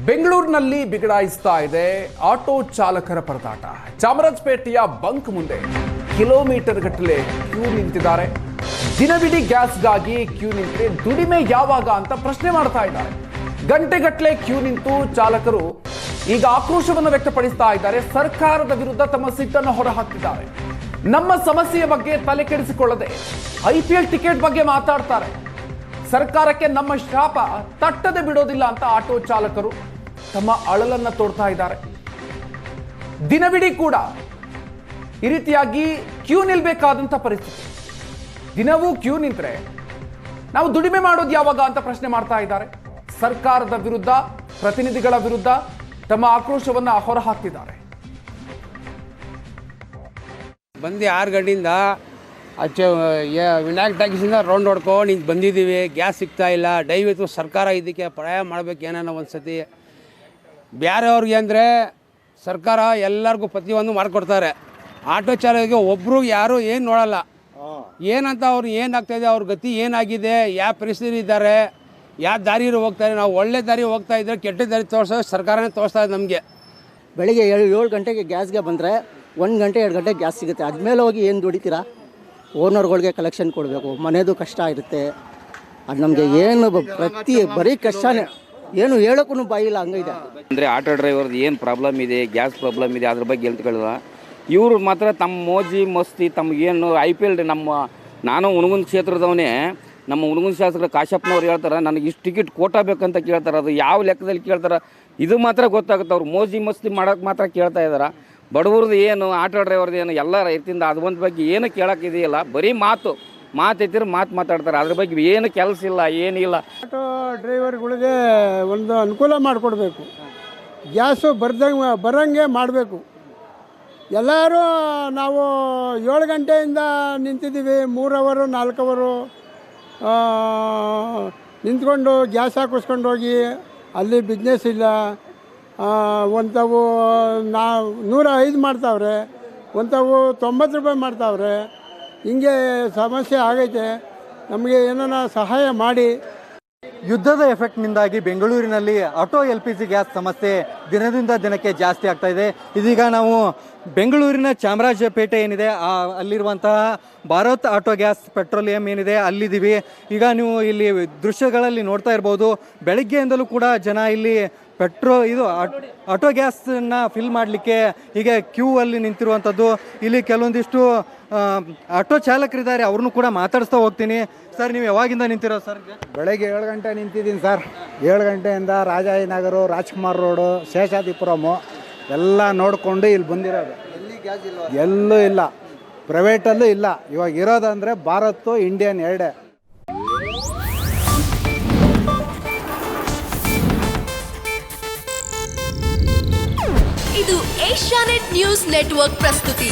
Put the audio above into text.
ಬೆಂಗಳೂರಿನಲ್ಲಿ ಬಿಗಡಾಯಿಸ್ತಾ ಇದೆ ಆಟೋ ಚಾಲಕರ ಪರದಾಟ. ಚಾಮರಾಜಪೇಟೆಯ ಬಂಕ್ ಮುಂದೆ ಕಿಲೋಮೀಟರ್ ಗಟ್ಟಲೆ ಕ್ಯೂ ನಿಂತಿದ್ದಾರೆ. ದಿನವಿಡೀ ಗ್ಯಾಸ್ಗಾಗಿ ಕ್ಯೂ ನಿಂತರೆ ದುಡಿಮೆ ಯಾವಾಗ ಅಂತ ಪ್ರಶ್ನೆ ಮಾಡ್ತಾ ಇದ್ದಾರೆ. ಗಂಟೆಗಟ್ಟಲೆ ಕ್ಯೂ ನಿಂತು ಚಾಲಕರು ಈಗ ಆಕ್ರೋಶವನ್ನು ವ್ಯಕ್ತಪಡಿಸ್ತಾ ಇದ್ದಾರೆ. ಸರ್ಕಾರದ ವಿರುದ್ಧ ತಮ್ಮ ಸಿಟ್ಟನ್ನು ಹೊರಹಾಕ್ತಿದ್ದಾರೆ. ನಮ್ಮ ಸಮಸ್ಯೆಯ ಬಗ್ಗೆ ತಲೆ ಕೆಡಿಸಿಕೊಳ್ಳದೆ IPL ಟಿಕೆಟ್ ಬಗ್ಗೆ ಮಾತಾಡ್ತಾರೆ. ಸರ್ಕಾರಕ್ಕೆ ನಮ್ಮ ಶಾಪ ತಟ್ಟದೆ ಬಿಡೋದಿಲ್ಲ ಅಂತ ಆಟೋ ಚಾಲಕರು ತಮ್ಮ ಅಳಲನ್ನ ತೋಡ್ತಾ ಇದ್ದಾರೆ. ದಿನವಿಡೀ ಕೂಡ ಈ ರೀತಿಯಾಗಿ ಕ್ಯೂ ನಿಲ್ಬೇಕಾದಂತ ಪರಿಸ್ಥಿತಿ. ದಿನವೂ ಕ್ಯೂ ನಿಂತರೆ ನಾವು ದುಡಿಮೆ ಮಾಡೋದು ಯಾವಾಗ ಅಂತ ಪ್ರಶ್ನೆ ಮಾಡ್ತಾ ಇದ್ದಾರೆ. ಸರ್ಕಾರದ ವಿರುದ್ಧ, ಪ್ರತಿನಿಧಿಗಳ ವಿರುದ್ಧ ತಮ್ಮ ಆಕ್ರೋಶವನ್ನ ಹೊರಹಾಕ್ತಿದ್ದಾರೆ. ಬಂದು 6 ಗಂಟೆಯಿಂದ ವಿನಾಯಕ್ ಟಾಕೀಸಿಂದ ರೌಂಡ್ ಹೊಡ್ಕೊಂಡು ಹಿಂಗೆ ಬಂದಿದ್ದೀವಿ. ಗ್ಯಾಸ್ ಸಿಗ್ತಾ ಇಲ್ಲ. ದಯವಿಟ್ಟು ಸರ್ಕಾರ ಇದಕ್ಕೆ ಪ್ರಯಾಣ ಮಾಡಬೇಕು. ಏನಾನ ಒಂದು ಸತಿ ಬೇರೆಯವ್ರಿಗೆ ಅಂದರೆ ಸರ್ಕಾರ ಎಲ್ಲರಿಗೂ ಪ್ರತಿಯೊಂದು ಮಾಡಿಕೊಡ್ತಾರೆ. ಆಟೋ ಚಾಲಕರಿಗೆ ಒಬ್ಬರು ಯಾರು ಏನು ನೋಡಲ್ಲ. ಏನಂತ ಅವ್ರು ಏನಾಗ್ತಾಯಿದೆ, ಅವ್ರ ಗತಿ ಏನಾಗಿದೆ, ಯಾವ ಪರಿಸ್ಥಿತಿ ಇದ್ದಾರೆ, ಯಾವ ದಾರಿಯಲ್ಲಿ ಹೋಗ್ತಾರೆ. ನಾವು ಒಳ್ಳೆ ದಾರಿ ಹೋಗ್ತಾ ಇದ್ದರೆ ಕೆಟ್ಟ ದಾರಿ ತೋರಿಸೋದು ಸರ್ಕಾರನೇ ತೋರಿಸ್ತಾ ಇದೆ ನಮಗೆ. ಬೆಳಿಗ್ಗೆ 7 ಗಂಟೆಗೆ ಗ್ಯಾಸ್ಗೆ ಬಂದರೆ 1 ಗಂಟೆ 2 ಗಂಟೆಗೆ ಗ್ಯಾಸ್ ಸಿಗುತ್ತೆ. ಅದ್ಮೇಲೆ ಹೋಗಿ ಏನು ದುಡಿತೀರಾ? ಓನರ್ಗಳಿಗೆ ಕಲೆಕ್ಷನ್ ಕೊಡಬೇಕು, ಮನೆಯದು ಕಷ್ಟ ಇರುತ್ತೆ. ಅದು ನಮಗೆ ಏನು ಬರೀ ಕಷ್ಟನೇ, ಏನು ಹೇಳೋಕ್ಕೂ ಬಾಯಿಲ್ಲ, ಹಂಗಿದೆ. ಅಂದರೆ ಆಟೋ ಡ್ರೈವರ್ದು ಏನು ಪ್ರಾಬ್ಲಮ್ ಇದೆ, ಗ್ಯಾಸ್ ಪ್ರಾಬ್ಲಮ್ ಇದೆ, ಅದ್ರ ಬಗ್ಗೆ ಹೇಳ್ತಿಕೊಳ್ಳೋದು. ಇವರು ಮಾತ್ರ ತಮ್ಮ ಮೋಜಿ ಮಸ್ತಿ ತಮಗೇನು IPL ನಾನು ಹುಣಗುಂದ ಕ್ಷೇತ್ರದವನೇ. ನಮ್ಮ ಹುಣಗುಂದ ಶಾಸಕರು ಕಾಶಪ್ಪನವ್ರು ಹೇಳ್ತಾರೆ ನನಗೆ ಇಷ್ಟು ಟಿಕೆಟ್ ಕೋಟಾ ಬೇಕಂತ ಕೇಳ್ತಾರೆ. ಅದು ಯಾವ ಲೆಕ್ಕದಲ್ಲಿ ಕೇಳ್ತಾರೆ ಇದು ಮಾತ್ರ ಗೊತ್ತಾಗುತ್ತೆ. ಅವ್ರು ಮೋಜಿ ಮಸ್ತಿ ಮಾಡೋಕ್ಕೆ ಮಾತ್ರ ಕೇಳ್ತಾ ಇದ್ದಾರೆ. ಬಡವ್ರದ್ದು ಏನು, ಆಟೋ ಡ್ರೈವರ್ದು ಏನು, ಎಲ್ಲ ರೈತರಿಂದ ಅದ್ರ ಬಗ್ಗೆ ಏನು ಕೇಳೋಕ್ಕಿದೆಯಲ್ಲ. ಬರೀ ಮಾತೈತಿದ್ರೆ ಮಾತಾಡ್ತಾರೆ. ಅದ್ರ ಬಗ್ಗೆ ಏನು ಕೆಲಸ ಇಲ್ಲ, ಏನಿಲ್ಲ. ಆಟೋ ಡ್ರೈವರ್ಗಳಿಗೆ ಒಂದು ಅನುಕೂಲ ಮಾಡಿಕೊಡ್ಬೇಕು. ಗ್ಯಾಸು ಬರೋಂಗೆ ಮಾಡಬೇಕು. ಎಲ್ಲರೂ ನಾವು 7 ಗಂಟೆಯಿಂದ ನಿಂತಿದ್ದೀವಿ. 3 ಅವರು 4 ಅವರು ನಿಂತ್ಕೊಂಡು ಗ್ಯಾಸ್ ಹಾಕಿಸ್ಕೊಂಡು ಹೋಗಿ ಅಲ್ಲಿ ಬಿಸ್ನೆಸ್ ಇಲ್ಲ. ಒಂಥವು 105 ಮಾಡ್ತಾವ್ರೆ, ಒಂಥವು 90 ರೂಪಾಯಿ ಮಾಡ್ತಾವ್ರೆ. ಹಿಂಗೆ ಸಮಸ್ಯೆ ಆಗೈತೆ. ನಮಗೆ ಏನಾರ ಸಹಾಯ ಮಾಡಿ. ಯುದ್ಧದ ಎಫೆಕ್ಟ್ನಿಂದಾಗಿ ಬೆಂಗಳೂರಿನಲ್ಲಿ ಆಟೋ LPG ಗ್ಯಾಸ್ ಸಮಸ್ಯೆ ದಿನದಿಂದ ದಿನಕ್ಕೆ ಜಾಸ್ತಿ ಆಗ್ತಾ ಇದೆ. ಇದೀಗ ನಾವು ಬೆಂಗಳೂರಿನ ಚಾಮರಾಜಪೇಟೆ ಏನಿದೆ ಅಲ್ಲಿರುವಂತಹ ಭಾರತ್ ಆಟೋ ಗ್ಯಾಸ್ ಪೆಟ್ರೋಲಿಯಂ ಏನಿದೆ ಅಲ್ಲಿದ್ದೀವಿ. ಈಗ ನೀವು ಇಲ್ಲಿ ದೃಶ್ಯಗಳಲ್ಲಿ ನೋಡ್ತಾ ಇರ್ಬೋದು, ಬೆಳಗ್ಗೆಯಿಂದಲೂ ಕೂಡ ಜನ ಇಲ್ಲಿ ಆಟೋ ಗ್ಯಾಸನ್ನು ಫಿಲ್ ಮಾಡಲಿಕ್ಕೆ ಹೀಗೆ ಕ್ಯೂ ಅಲ್ಲಿ ನಿಂತಿರುವಂಥದ್ದು. ಇಲ್ಲಿ ಕೆಲವೊಂದಿಷ್ಟು ಆಟೋ ಚಾಲಕರಿದ್ದಾರೆ, ಅವ್ರನ್ನೂ ಕೂಡ ಮಾತಾಡಿಸ್ತಾ ಹೋಗ್ತೀನಿ. ಸರ್, ನೀವು ಯಾವಾಗಿಂದ ನಿಂತಿರೋ ಸರ್? ಬೆಳಗ್ಗೆ 7 ಗಂಟೆ ನಿಂತಿದ್ದೀನಿ ಸರ್. 7 ಗಂಟೆಯಿಂದ ರಾಜಾಜಿನಗರ, ರಾಜ್ಕುಮಾರ್ ರೋಡು, ಶೇಷಾದಿಪುರಮು ಎಲ್ಲ ನೋಡಿಕೊಂಡು ಇಲ್ಲಿ ಬಂದಿರೋದು. ಎಲ್ಲೂ ಇಲ್ಲ, ಪ್ರೈವೇಟಲ್ಲೂ ಇಲ್ಲ. ಇವಾಗ ಇರೋದಂದರೆ ಭಾರತ್, ಇಂಡಿಯನ್ ಎರಡೇ. ಇದು ಏಷ್ಯಾನೆಟ್ ನ್ಯೂಸ್ ನೆಟ್ವರ್ಕ್ ಪ್ರಸ್ತುತಿ.